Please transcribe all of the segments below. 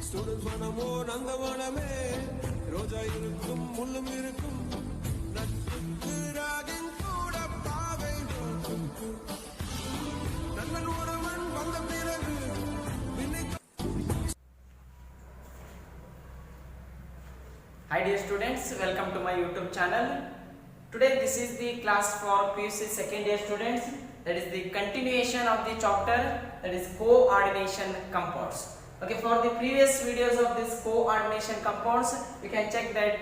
சுடும் மனமோ நந்தவனமே ரோஜா இருக்கும் முள்ளும் இருக்கும் நட்புக்கு ராகின் கூட பாவை நன்னன் ஒருவன் வந்த பிறகு Hi dear students, welcome to my YouTube channel. Today this is the class for PUC second year students. That is the continuation of the chapter, that is coordination compounds. Okay, for the previous videos of this coordination compounds, you can check that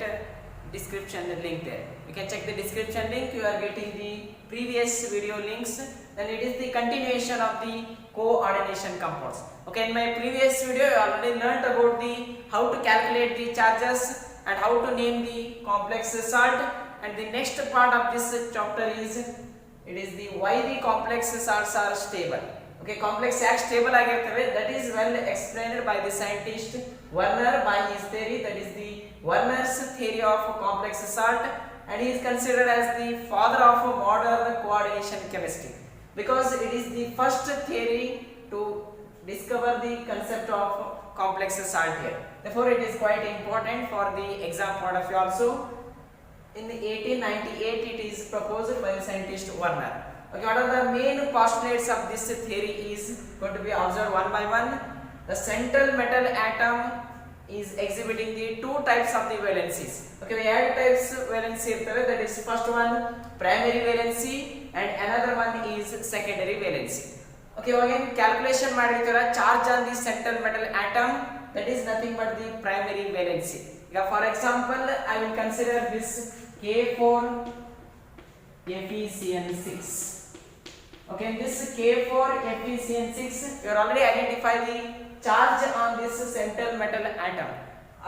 description link there. You can check the description link. You are getting the previous video links. Then it is the continuation of the coordination compounds. Okay, in my previous video, you already learnt about the how to calculate the charges and how to name the complex salt. And the next part of this chapter is the why the complex salts are stable. Okay, complex yaak stable ಆಗಿರ್ತವೆ, that is well explained by the scientist Werner by his theory, that is the Werner's theory of complex salt, and he is considered as the father of modern coordination chemistry because it is the first theory to discover the concept of complex salt here. Therefore it is quite important for the exam point of view also. In 1898 it is proposed by the scientist Werner. Okay, what are the main postulates of this theory is going to be observed one by one. The central metal atom is exhibiting the two types of the valencies. Okay, we have types valency irtave, that is first one primary valency and another one is secondary valency. Okay, again calculation ಮಾಡಿರ್ತೀರಾ charge on the central metal atom, that is nothing but the primary valency. For example, I will consider this K4 FeCN6. Okay, in this K4 FeCN6, you are already identified the charge on this central metal atom.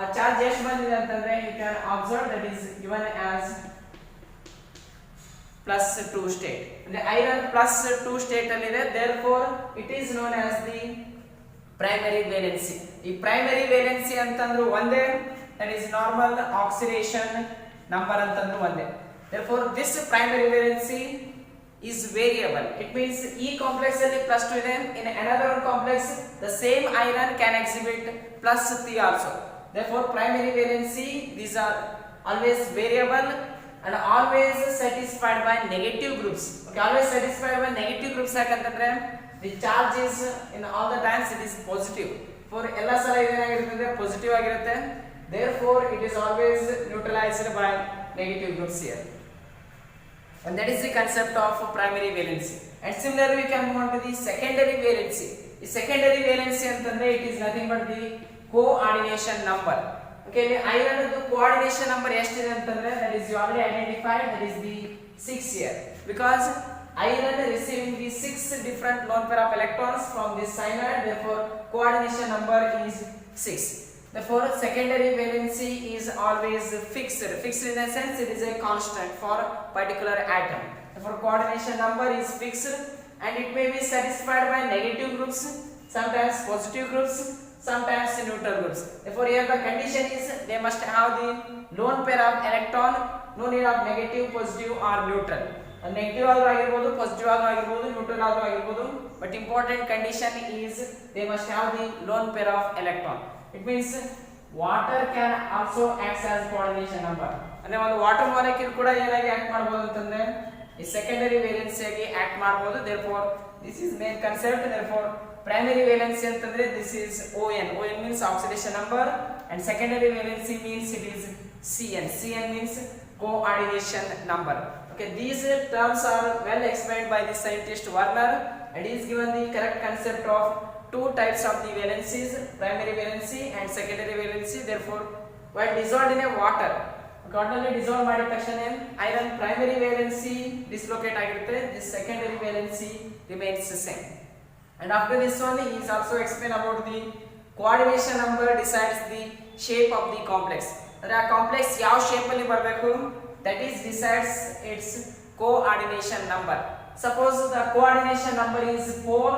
A charge ಎಷ್ಟು ಬಂದಿದೆ ಅಂತಂದ್ರೆ you can observe that is given as +2 state. The iron +2 state alliде, therefore it is known as the primary valency. ಈ primary valency ಅಂತಂದ್ರೆ ಒಂದೇ, that is normal oxidation number ಅಂತಂದ್ರೆ ಒಂದೇ. Therefore this primary valency is variable. It means E complex alli +2 ಇದೆ, in another complex the same iron can exhibit +3 also. Therefore primary valency, these are always variable and always satisfied by negative groups. Okay, always satisfied by negative groups yakantandre the charge is in all the times it is positive. For ella sala enagirutte positive agirutte, therefore it is always neutralized by negative groups here. And that is the concept of primary valency. And similarly we can move on to the secondary valency. The secondary valency antandre it is nothing but the coordination number. Okay, the iron the coordination number eshtiде antandre, that is you already identified, that is the 6 here, because iron receiving the 6 different lone pair of electrons from this cyanide, therefore coordination number is 6. Therefore secondary valency is always fixed in the sense it is a constant for particular atom. Therefore coordination number is fixed and it may be satisfied by negative groups, sometimes positive groups, sometimes neutral groups. Therefore here the condition is they must have the lone pair of electron, no need of negative, positive or neutral. Negative ಆದರೂ ಆಗಿರಬಹುದು, positive ಆದರೂ ಆಗಿರಬಹುದು, neutral ಆದರೂ ಆಗಿರಬಹುದು, but important condition is they must have the lone pair of electron. It means water can also act as coordination number. ಅಂದ್ರೆ ಒಂದು water molecule ಕೂಡ ಏನಾಗಿ ಆಕ್ಟ್ ಮಾಡಬಹುದು ಅಂತಂದ್ರೆ ಈ ಸೆಕೆಂಡರಿ ವೇಲೆನ್ಸಿ ಆಗಿ ಆಕ್ಟ್ ಮಾಡಬಹುದು. therefore this is main concept. therefore primary valency ಅಂತಂದ್ರೆ this is ON means oxidation number and secondary valency means it is CN means coordination number. Okay, these terms are well explained by the scientist Werner and he is given the correct concept of two types of the valencies, primary valency and secondary valency. therefore while dissolved in a water, water dissolve ಮಾಡಿದ ತಕ್ಷಣ iron primary valency dislocate ಆಗಿರುತ್ತೆ, this secondary valency remains the same. And after this one he is also explain about the coordination number decides the shape of the complex. ಅಂದ್ರೆ ಆ complex ಯಾವ shape ಅಲ್ಲಿ ಬರಬೇಕು, that is decides its coordination number. Suppose the coordination number is 4,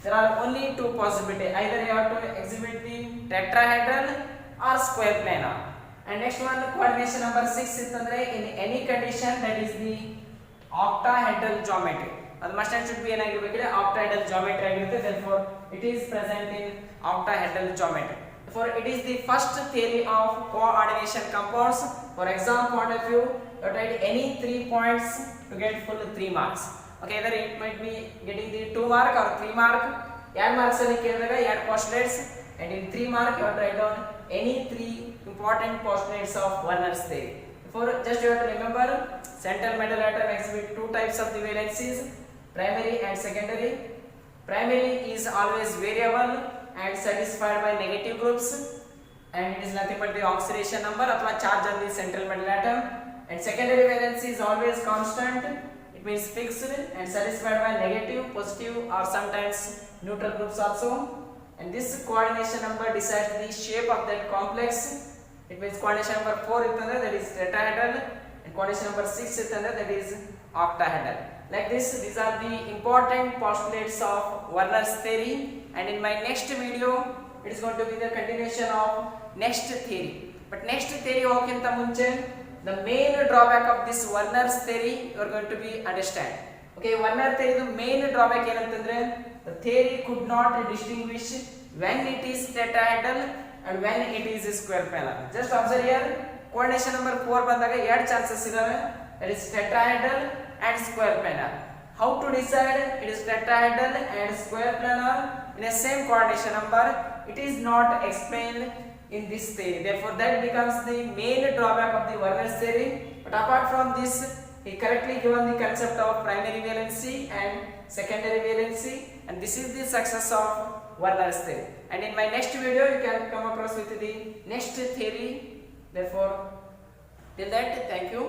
there are only two possibilities, either you have to exhibit the tetrahedral or square planar. And next one coordination number 6 ಇತ್ತಂದ್ರೆ in any condition that is the octahedral geometry. ಅದು must and should be ಏನಾಗಿರಬೇಕಿದೆ octahedral geometry ಆಗಿರುತ್ತೆ. therefore it is present in octahedral geometry. Therefore, it is the first theory of coordination compounds. For exam point of view, you write any 3 points to get full 3 marks. Okay, either it might be getting the 2 mark or 3 mark. Add marks ali keladaga add postulates, and in 3 mark you have to write down any 3 important postulates of Werner's theory. Therefore, just you have to remember central metal atom exhibit 2 types of the valencies, primary and secondary. Primary is always variable and satisfied by negative groups, and it is nothing but the oxidation number athwa charge on the central metal atom. And secondary valency is always constant, it means fixed and satisfied by negative, positive or sometimes neutral groups also. And this coordination number decides the shape of that complex. It means coordination number 4 ittandre that is tetrahedral, and coordination number 6 ittandre that is octahedral. Like this, these are the important postulates of Werner's theory, and in my next video it is going to be the continuation of next theory. But next theory hoginta munche, the main drawback of this Werner's theory you are going to be understand. Okay, Werner theory the main drawback ಏನಂತಂದ್ರೆ the theory could not distinguish when it is tetrahedral and when it is square planar. Just observe here, coordination number 4 ಬಂದಾಗ ಎರಡು chances ಇದಾವೆ, that is tetrahedral and square planar. How to decide it is tetrahedral and square planar in a same coordination number? It is not explained in this theory. Therefore, that becomes the main drawback of the Werner's theory. But apart from this, he correctly given the concept of primary valency and secondary valency, and this is the success of Werner's theory. And in my next video, you can come across with the next theory. Therefore, till that, thank you.